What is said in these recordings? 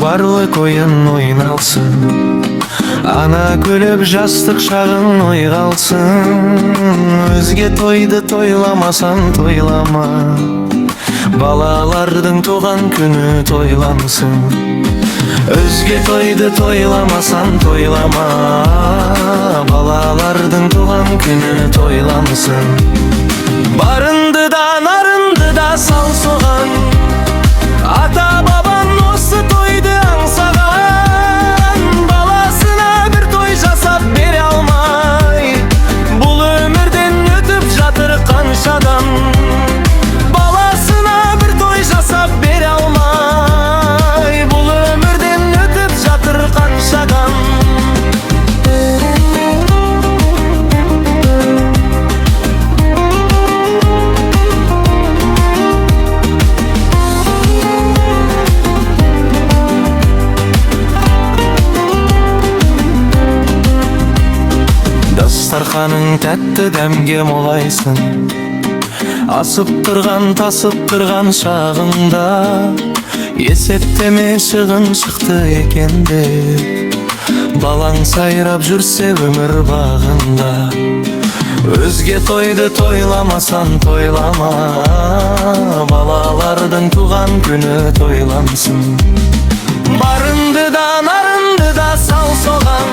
барлык ойын ойналсын. Ана күліп жастық шағың ойға алсын. Өзге тойды тойламасаң тойлама, балалардың туған күні тойлансын. Өзге тойды тойламасаң тойлама, балалардың туған күні тойлансын. Барынды да нарынды да сал соған, ата бабан осы тойды аңсаған. Баласына бір той жасап бере алмай, бұл өмірден өтіп жатыр қаншадан. Баласына бір той жасап бере алмай, бұл өмірден өтіп жатыр қаншадан. Дастарханың тәтті дәмге молайсын, асып тұрған тасып тұрған шағында, есептеме шығын шықты екен деп, балаң сайрап жүрсе өмір бағында. Өзге тойды тойламасаң тойлама, балалардың туған күні тойлансын. Барынды да нарынды да сал соған,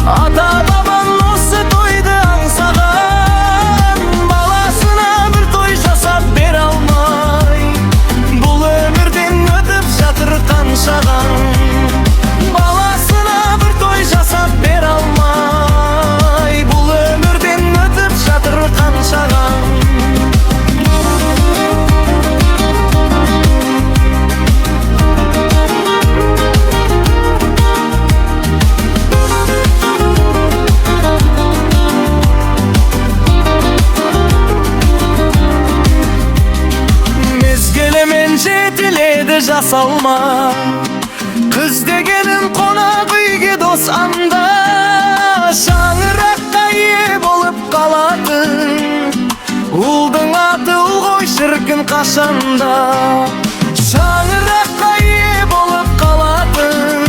ата бабан осы тойды аңсаған. Баласына бір той жасап бере алмай, бұл өмірден өтіп жатыр қаншаған. Баласына бір той жасап бере алмай, бұл өмірден өтіп жатыр қаншаған. Жетіледі жасалма, қыз дегенің қонақ үйге дос анда. Шаңыраққа ие болып қалатын, ұлдың аты ұл ғой шіркін қашанда. Шаңыраққа ие болып қалатын,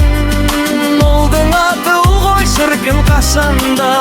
ұлдың аты ұл ғой шіркін қашанда.